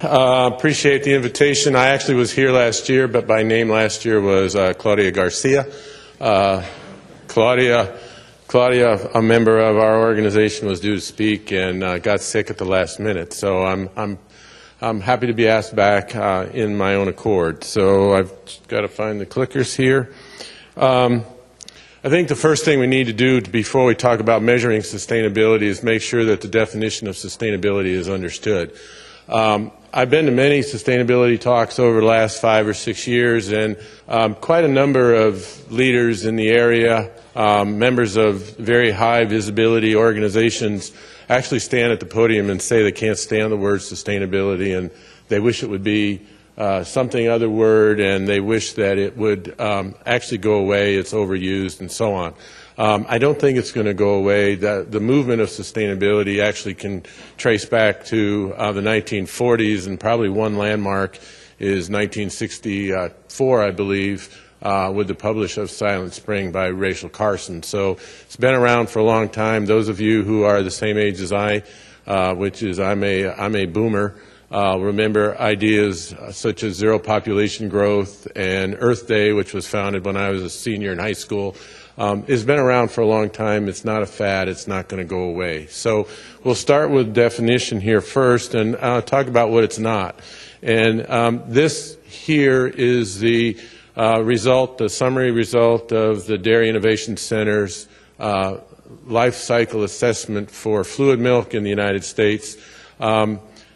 Appreciate the invitation. I actually was here last year, but by name last year was Claudia Garcia. Claudia, a member of our organization, was due to speak and got sick at the last minute. So I'm happy to be asked back in my own accord. So I've got to find the clickers here. I think the first thing we need to do before we talk about measuring sustainability is make sure that the definition of sustainability is understood. I've been to many sustainability talks over the last 5 or 6 years, and quite a number of leaders in the area, members of very high visibility organizations, actually stand at the podium and say they can't stand the word sustainability, and they wish it would be something other word, and they wish that it would actually go away, it's overused, and so on. I don't think it's going to go away. The movement of sustainability actually can trace back to the 1940s, and probably one landmark is 1964, I believe, with the publish of Silent Spring by Rachel Carson. So it's been around for a long time. Those of you who are the same age as I, which is I'm a boomer, remember ideas such as zero population growth and Earth Day, which was founded when I was a senior in high school. It's been around for a long time. It's not a fad. It's not going to go away. So we'll start with definition here first and talk about what it's not. And this here is the result, the summary result of the Dairy Innovation Center's life cycle assessment for fluid milk in the United States.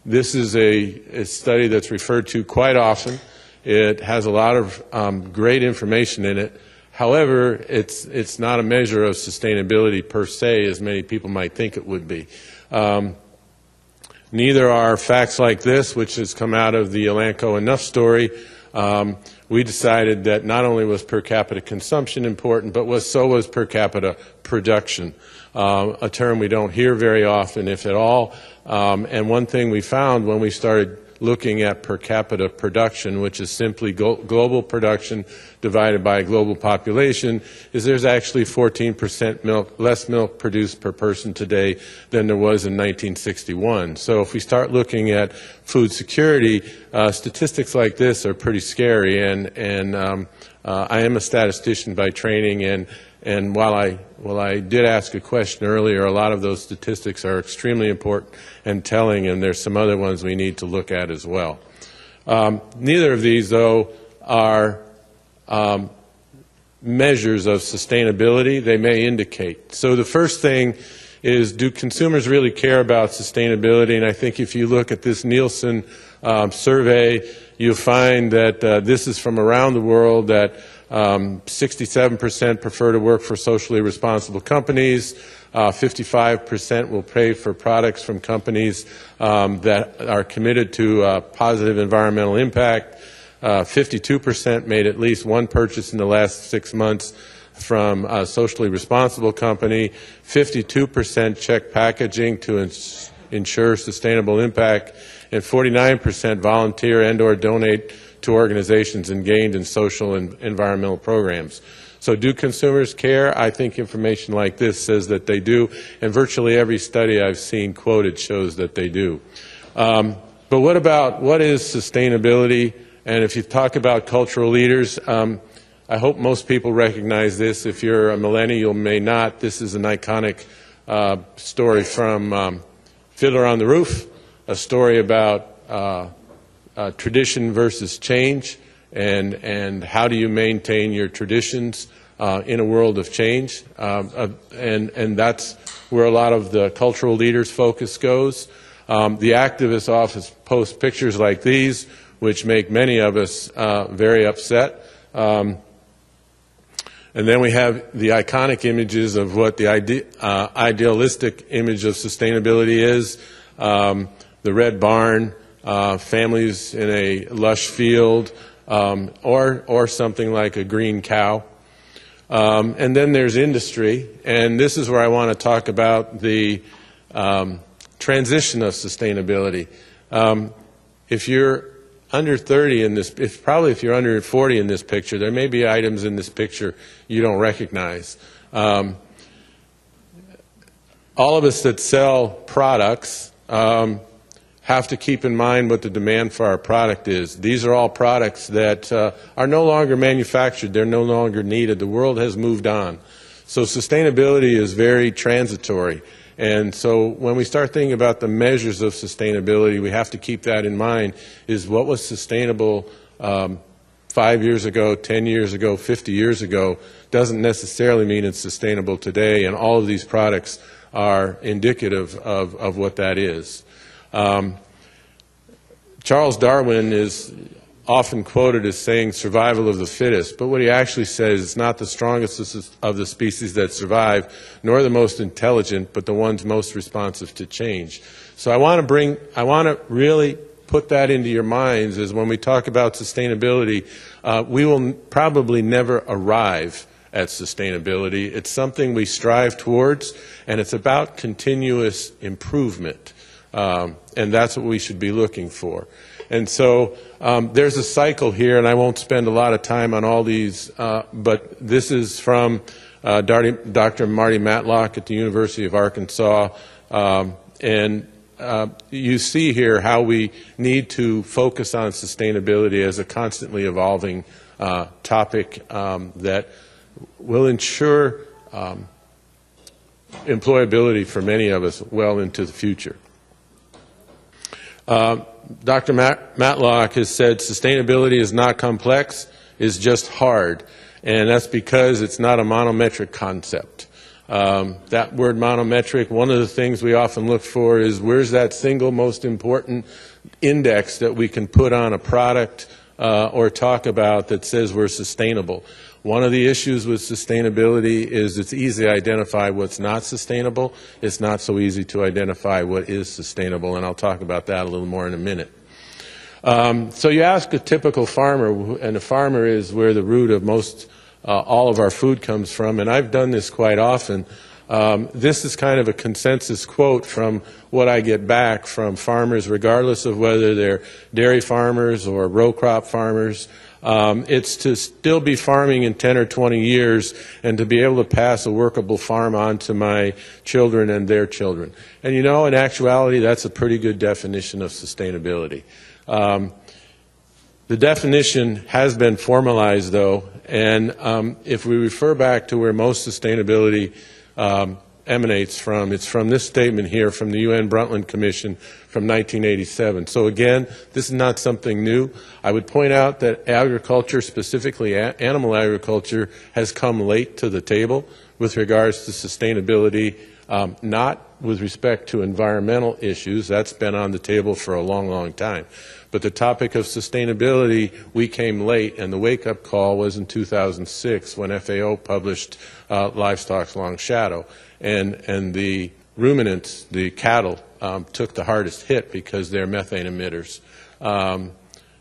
This is a study that's referred to quite often. It has a lot of great information in it. However, it's not a measure of sustainability per se, as many people might think it would be. Neither are facts like this, which has come out of the Elanco Enough story. We decided that not only was per capita consumption important, but so was per capita production, a term we don't hear very often, if at all. And one thing we found when we started looking at per capita production, which is simply global production divided by global population, is there's actually 14% less milk produced per person today than there was in 1961. So if we start looking at food security, statistics like this are pretty scary. And I am a statistician by training, and while I did ask a question earlier, a lot of those statistics are extremely important and telling, and there's some other ones we need to look at as well. Neither of these, though, are measures of sustainability. They may indicate. So the first thing is, do consumers really care about sustainability? And I think if you look at this Nielsen survey, you'll find that this is from around the world, that 67% prefer to work for socially responsible companies. 55% will pay for products from companies that are committed to positive environmental impact. 52% made at least one purchase in the last 6 months from a socially responsible company. 52% check packaging to ensure sustainable impact. And 49% volunteer and/or donate to organizations engaged in social and environmental programs. So do consumers care? I think information like this says that they do, and virtually every study I've seen quoted shows that they do. But what is sustainability? And if you talk about cultural leaders, I hope most people recognize this. If you're a millennial, you may not. This is an iconic story from Fiddler on the Roof, a story about tradition versus change, and how do you maintain your traditions in a world of change, and that's where a lot of the cultural leaders' focus goes. The activist office posts pictures like these, which make many of us very upset. And then we have the iconic images of what the idealistic image of sustainability is, the red barn, families in a lush field, or something like a green cow. And then there's industry, and this is where I want to talk about the transition of sustainability. If you're under 30 in this, if you're under 40 in this picture, there may be items in this picture you don't recognize. All of us that sell products have to keep in mind what the demand for our product is. These are all products that are no longer manufactured. They're no longer needed. The world has moved on. So sustainability is very transitory. And so when we start thinking about the measures of sustainability, we have to keep that in mind, is what was sustainable 5 years ago, 10 years ago, 50 years ago, doesn't necessarily mean it's sustainable today, and all of these products are indicative of what that is. Charles Darwin is often quoted as saying survival of the fittest, but what he actually says is not the strongest of the species that survive, nor the most intelligent, but the ones most responsive to change. So I want to really put that into your minds, is when we talk about sustainability, we will probably never arrive at sustainability. It's something we strive towards, and it's about continuous improvement, and that's what we should be looking for. And so there's a cycle here, and I won't spend a lot of time on all these, but this is from Dr. Marty Matlock at the University of Arkansas, and you see here how we need to focus on sustainability as a constantly evolving topic that will ensure employability for many of us well into the future. Dr. Matlock has said sustainability is not complex, it's just hard, and that's because it's not a monometric concept. That word monometric, one of the things we often look for is where's that single most important index that we can put on a product or talk about that says we're sustainable. One of the issues with sustainability is it's easy to identify what's not sustainable. It's not so easy to identify what is sustainable, and I'll talk about that a little more in a minute. So you ask a typical farmer, and a farmer is where the root of most all of our food comes from, and I've done this quite often. This is kind of a consensus quote from what I get back from farmers, regardless of whether they're dairy farmers or row crop farmers. It's to still be farming in 10 or 20 years and to be able to pass a workable farm on to my children and their children. And you know, in actuality, that's a pretty good definition of sustainability. The definition has been formalized, though, and if we refer back to where most sustainability emanates from, it's from this statement here from the UN Brundtland Commission from 1987. So again, this is not something new. I would point out that agriculture, specifically animal agriculture, has come late to the table with regards to sustainability, not with respect to environmental issues. That's been on the table for a long, long time. But the topic of sustainability, we came late, and the wake-up call was in 2006 when FAO published Livestock's Long Shadow. And the ruminants, the cattle, took the hardest hit because they're methane emitters.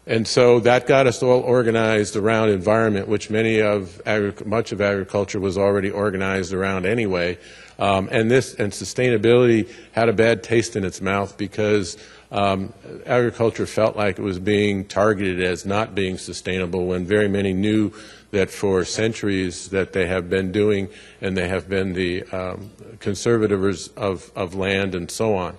And so that got us all organized around environment, which much of agriculture was already organized around anyway. And sustainability had a bad taste in its mouth because agriculture felt like it was being targeted as not being sustainable when very many knew that for centuries that they have been doing, and they have been the conservators of land and so on.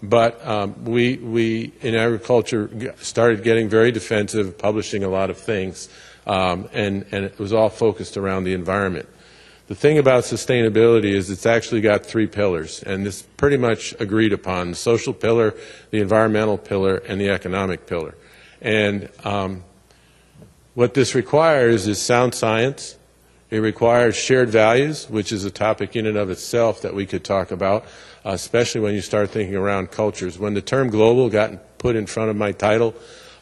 But we in agriculture started getting very defensive, publishing a lot of things, and it was all focused around the environment. The thing about sustainability is it's actually got three pillars, and this is pretty much agreed upon: the social pillar, the environmental pillar, and the economic pillar. And what this requires is sound science. It requires shared values, which is a topic in and of itself that we could talk about, especially when you start thinking around cultures. When the term global got put in front of my title,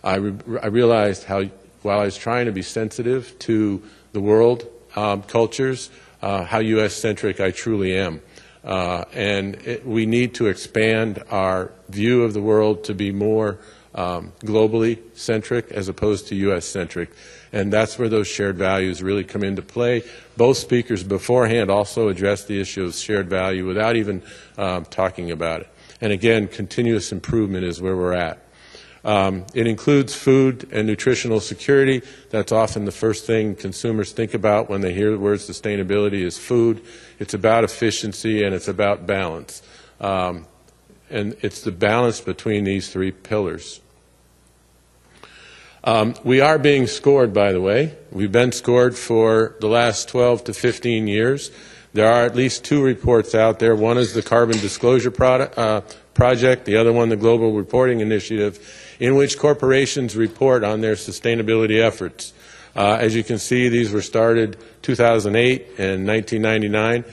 I realized how, while I was trying to be sensitive to the world cultures, how U.S.-centric I truly am. We need to expand our view of the world to be more globally centric as opposed to U.S.-centric. And that's where those shared values really come into play. Both speakers beforehand also addressed the issue of shared value without even talking about it. And again, continuous improvement is where we're at. It includes food and nutritional security. That's often the first thing consumers think about when they hear the word sustainability is food. It's about efficiency and it's about balance. And and it's the balance between these three pillars. We are being scored, by the way. We've been scored for the last 12 to 15 years. There are at least two reports out there. One is the Carbon Disclosure Project, the other one the Global Reporting Initiative, in which corporations report on their sustainability efforts. As you can see, these were started 2008 and 1999.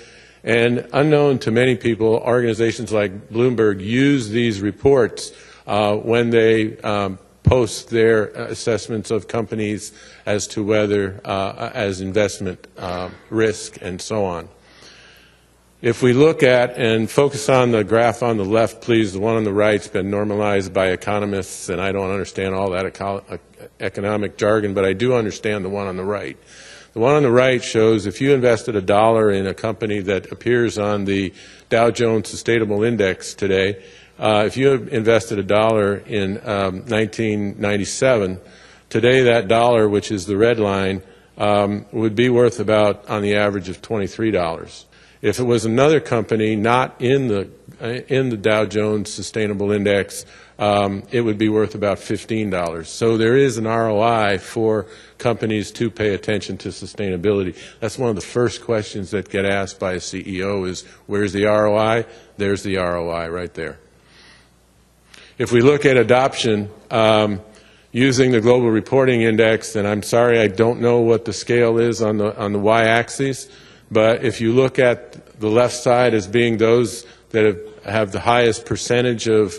And unknown to many people, organizations like Bloomberg use these reports when they post their assessments of companies as to whether as investment risk and so on. If we look at and focus on the graph on the left, please, the one on the right's been normalized by economists, and I don't understand all that economic jargon, but I do understand the one on the right. The one on the right shows if you invested $1 in a company that appears on the Dow Jones Sustainable Index today, if you invested $1 in 1997, today that dollar, which is the red line, would be worth about, on the average, of $23. If it was another company not in the Dow Jones Sustainable Index, it would be worth about $15. So there is an ROI for companies to pay attention to sustainability. That's one of the first questions that get asked by a CEO is, where's the ROI? There's the ROI right there. If we look at adoption, using the Global Reporting Index, and I'm sorry I don't know what the scale is on the y-axis, but if you look at the left side as being those that have the highest percentage of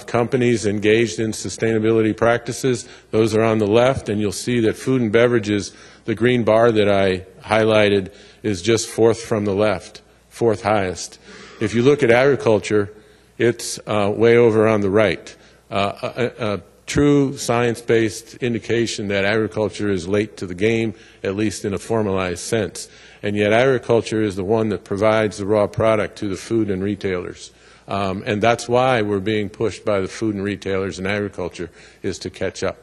companies engaged in sustainability practices, those are on the left, and you'll see that food and beverages, the green bar that I highlighted, is just fourth from the left, fourth highest. If you look at agriculture, it's way over on the right. A true science-based indication that agriculture is late to the game, at least in a formalized sense. And yet agriculture is the one that provides the raw product to the food and retailers. And that's why we're being pushed by the food and retailers, and agriculture is to catch up.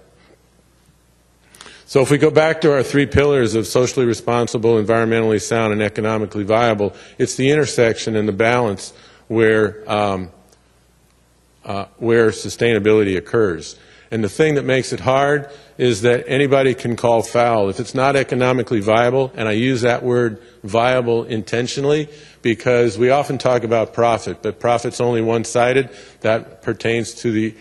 So if we go back to our three pillars of socially responsible, environmentally sound, and economically viable, it's the intersection and the balance where sustainability occurs. And the thing that makes it hard is that anybody can call foul. If it's not economically viable, and I use that word viable intentionally because we often talk about profit, but profit's only one-sided. That pertains to the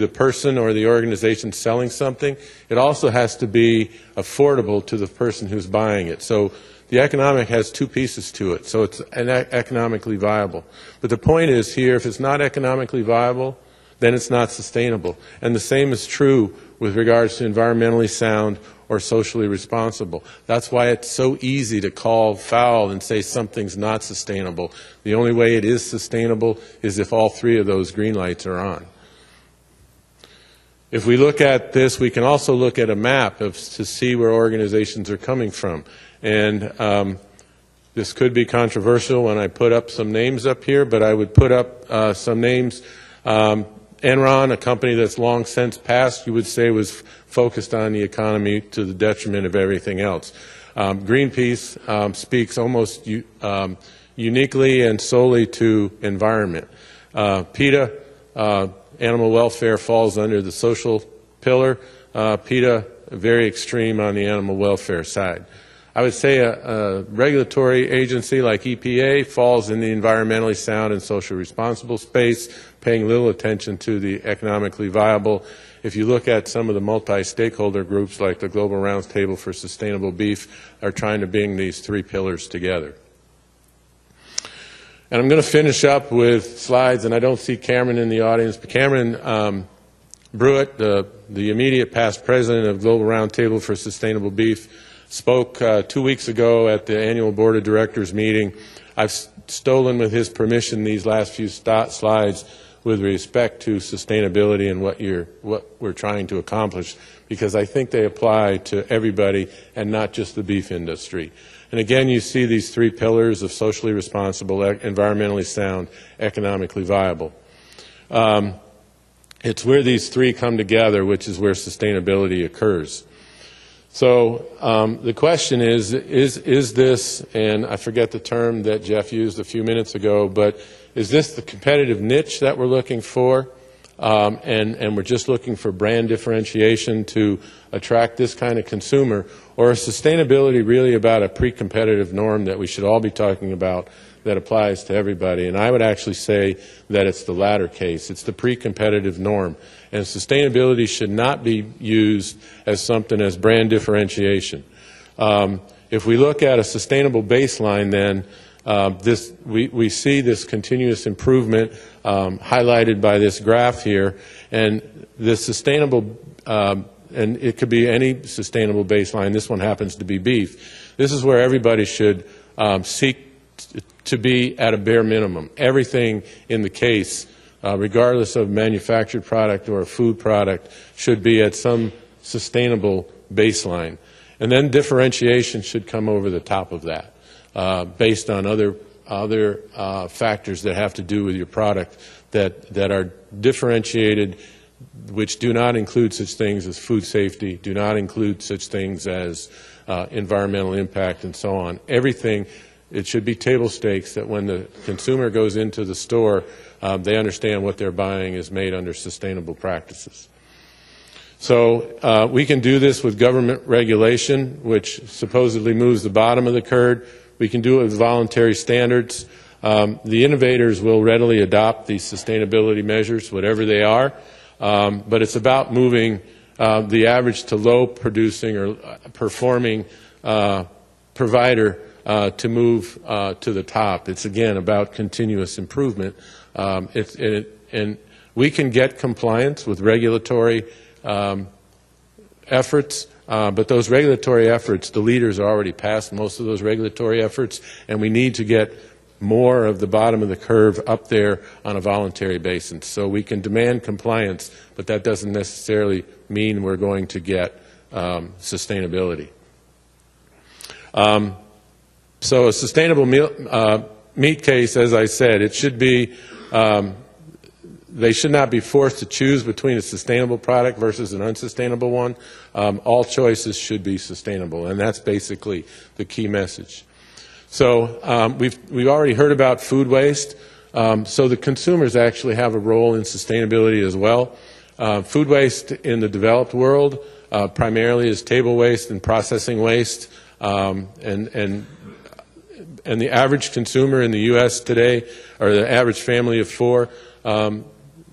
person or the organization selling something. It also has to be affordable to the person who's buying it. So the economic has two pieces to it, so it's economically viable. But the point is here, if it's not economically viable, then it's not sustainable. And the same is true with regards to environmentally sound or socially responsible. That's why it's so easy to call foul and say something's not sustainable. The only way it is sustainable is if all three of those green lights are on. If we look at this, we can also look at a map to see where organizations are coming from. And this could be controversial when I put up some names up here, but I would put up some names. Enron, a company that's long since passed, you would say was focused on the economy to the detriment of everything else. Greenpeace speaks almost uniquely and solely to environment. PETA, animal welfare, falls under the social pillar. PETA, very extreme on the animal welfare side. I would say a regulatory agency like EPA falls in the environmentally sound and socially responsible space, paying little attention to the economically viable. If you look at some of the multi-stakeholder groups like the Global Roundtable for Sustainable Beef, are trying to bring these three pillars together. And I'm going to finish up with slides, and I don't see Cameron in the audience, but Cameron Brewitt, the immediate past president of Global Roundtable for Sustainable Beef, spoke 2 weeks ago at the annual Board of Directors meeting. I've stolen with his permission these last few slides with respect to sustainability and what we're trying to accomplish, because I think they apply to everybody and not just the beef industry. And again, you see these three pillars of socially responsible, environmentally sound, economically viable. It's where these three come together, which is where sustainability occurs. So the question is this, and I forget the term that Jeff used a few minutes ago, but is this the competitive niche that we're looking for? And we're just looking for brand differentiation to attract this kind of consumer? Or is sustainability really about a pre-competitive norm that we should all be talking about that applies to everybody? And I would actually say that it's the latter case. It's the pre-competitive norm. And sustainability should not be used as something as brand differentiation. If we look at a sustainable baseline, then we see this continuous improvement highlighted by this graph here. And the sustainable, and it could be any sustainable baseline. This one happens to be beef. This is where everybody should seek to be at a bare minimum. Everything in the case, regardless of manufactured product or a food product, should be at some sustainable baseline. And then differentiation should come over the top of that, based on other factors that have to do with your product that are differentiated, which do not include such things as food safety, do not include such things as environmental impact, and so on. Everything, it should be table stakes that when the consumer goes into the store, they understand what they're buying is made under sustainable practices. So we can do this with government regulation, which supposedly moves the bottom of the curve. We can do it with voluntary standards. The innovators will readily adopt these sustainability measures, whatever they are, but it's about moving the average to low producing or performing provider to move to the top. It's, again, about continuous improvement. And we can get compliance with regulatory efforts, but those regulatory efforts, the leaders are already past most of those regulatory efforts, and we need to get more of the bottom of the curve up there on a voluntary basis. So we can demand compliance, but that doesn't necessarily mean we're going to get sustainability. So a sustainable meat case, as I said, it should be, they should not be forced to choose between a sustainable product versus an unsustainable one. All choices should be sustainable, and that's basically the key message. So we've already heard about food waste. So the consumers actually have a role in sustainability as well. Food waste in the developed world primarily is table waste and processing waste, and the average consumer in the U.S. today, or the average family of four,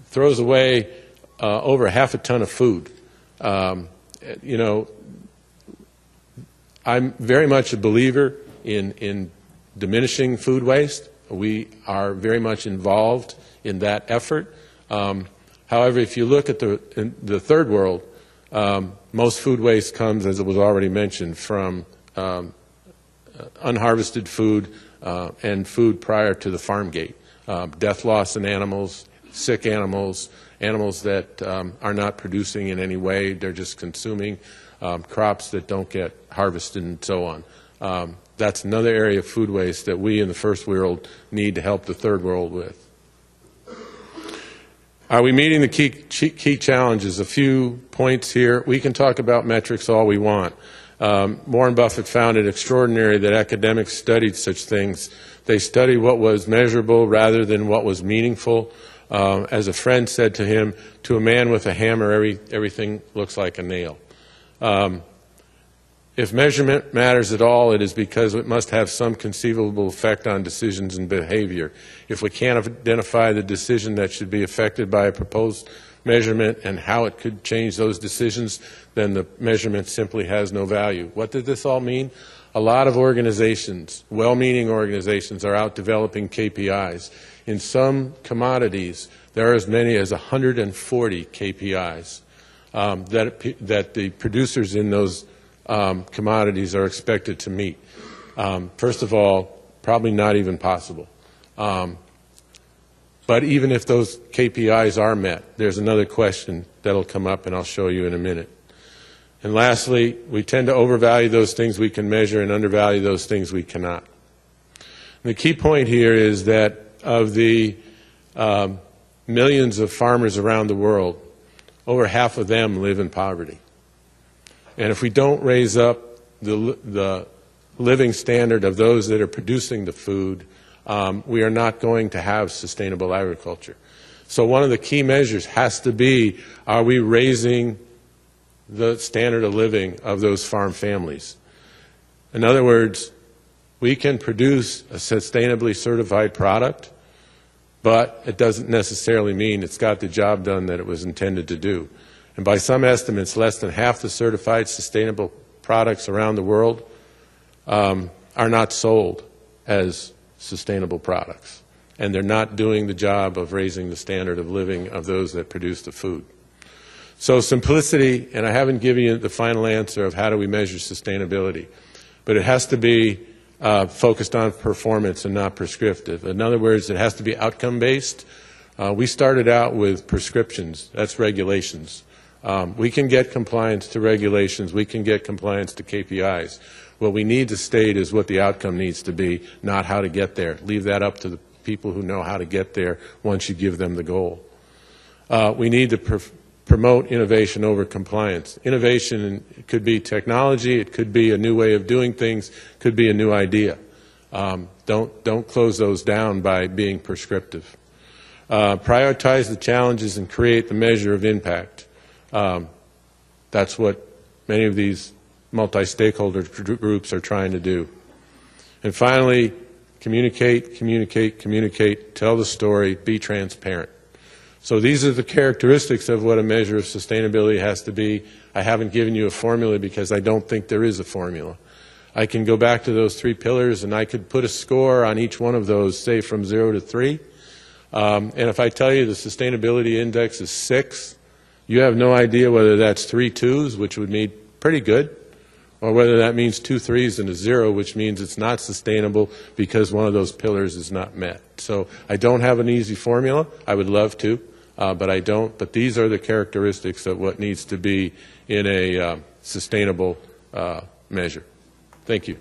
throws away over half a ton of food. You know, I'm very much a believer in diminishing food waste. We are very much involved in that effort. However, if you look at the third world, most food waste comes, as it was already mentioned, from unharvested food and food prior to the farm gate. Death loss in animals, sick animals, animals that are not producing in any way, they're just consuming, crops that don't get harvested, and so on. That's another area of food waste that we in the first world need to help the third world with. Are we meeting the key challenges? A few points here. We can talk about metrics all we want. Warren Buffett found it extraordinary that academics studied such things. They studied what was measurable rather than what was meaningful. As a friend said to him, to a man with a hammer, everything looks like a nail. If measurement matters at all, it is because it must have some conceivable effect on decisions and behavior. If we can't identify the decision that should be affected by a proposed measurement and how it could change those decisions, then the measurement simply has no value. What does this all mean? A lot of organizations, well-meaning organizations, are out developing KPIs. In some commodities, there are as many as 140 KPIs that the producers in those commodities are expected to meet. First of all, probably not even possible. But even if those KPIs are met, there's another question that'll come up, and I'll show you in a minute. And lastly, we tend to overvalue those things we can measure and undervalue those things we cannot. And the key point here is that of the millions of farmers around the world, over half of them live in poverty. And if we don't raise up the living standard of those that are producing the food, we are not going to have sustainable agriculture. So one of the key measures has to be, are we raising the standard of living of those farm families? In other words, we can produce a sustainably certified product, but it doesn't necessarily mean it's got the job done that it was intended to do. And by some estimates, less than half the certified sustainable products around the world are not sold as sustainable products. And they're not doing the job of raising the standard of living of those that produce the food. So simplicity, and I haven't given you the final answer of how do we measure sustainability, but it has to be focused on performance and not prescriptive. In other words, it has to be outcome-based. We started out with prescriptions. That's regulations. We can get compliance to regulations. We can get compliance to KPIs. What we need to state is what the outcome needs to be, not how to get there. Leave that up to the people who know how to get there once you give them the goal. We need to promote innovation over compliance. Innovation could be technology, it could be a new way of doing things, could be a new idea. Don't close those down by being prescriptive. Prioritize the challenges and create the measure of impact. That's what many of these multi-stakeholder groups are trying to do. And finally, communicate, communicate, communicate, tell the story, be transparent. So these are the characteristics of what a measure of sustainability has to be. I haven't given you a formula because I don't think there is a formula. I can go back to those 3 pillars and I could put a score on each one of those, say from 0 to 3. And if I tell you the sustainability index is 6, you have no idea whether that's 3 2s, which would mean pretty good, or whether that means 2 3s and a 0, which means it's not sustainable because one of those pillars is not met. So I don't have an easy formula. I would love to, but I don't. But these are the characteristics of what needs to be in a sustainable measure. Thank you.